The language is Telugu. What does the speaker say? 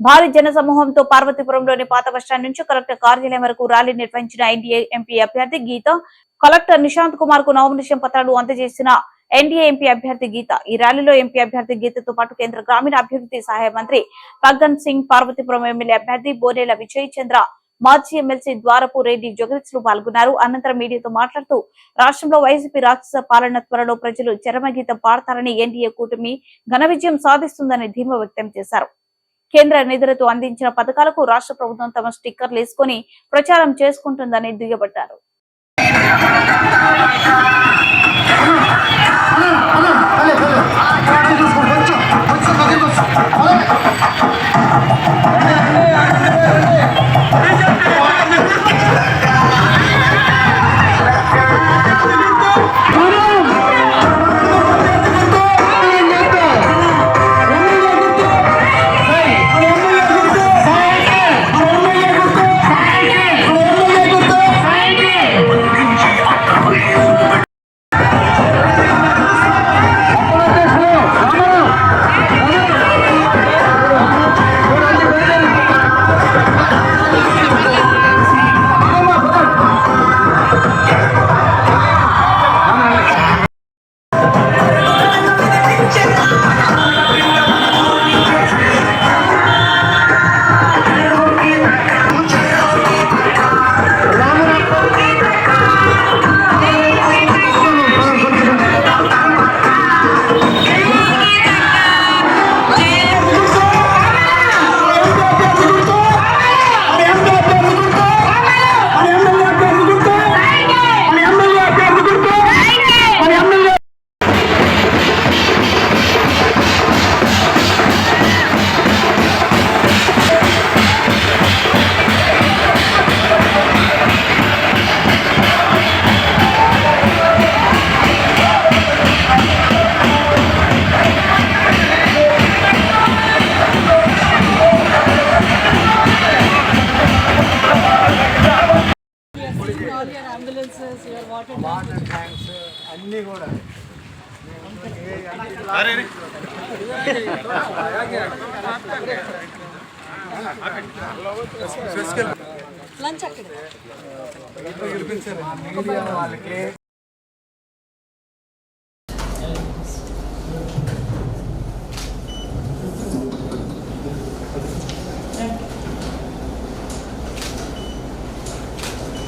భారీ జన సమూహంతో పార్వతీపురంలోని పాత బస్టాండ్ నుంచి కలెక్టర్ కార్యాలయం వరకు ర్యాలీ నిర్వహించిన ఎన్డీఏ ఎంపీ అభ్యర్థి గీత కలెక్టర్ నిశాంత్ కుమార్ కు నామినేషన్ పత్రాలు అందజేసిన ఎన్డీఏ ఎంపీ అభ్యర్థి గీత. ఈ ర్యాలీలో ఎంపీ అభ్యర్థి గీతతో పాటు కేంద్ర గ్రామీణ అభివృద్ధి సహాయ మంత్రి ఫగ్గన్ సింగ్, పార్వతీపురం ఎమ్మెల్యే అభ్యర్థి బోనేల విజయ్ చంద్ర, మాజీ ఎమ్మెల్సీ ద్వారపు రెడ్డి జగదీశ్లు పాల్గొన్నారు. అనంతరం మీడియాతో మాట్లాడుతూ రాష్ట్రంలో వైసీపీ రాక్షస పాలన త్వరలో ప్రజలు చరమగీతం పాడతారని, ఎన్డీఏ కూటమి ఘన విజయం సాధిస్తుందని ధీమా వ్యక్తం చేశారు. కేంద్ర నిధులతో అందించిన పథకాలకు రాష్ట్ర ప్రభుత్వం తమ స్టిక్కర్లు వేసుకుని ప్రచారం చేసుకుంటుందని దుయ్యబట్టారు. వాటర్ ట్యాంక్స్ అన్నీ కూడా మీడియా వాళ్ళకి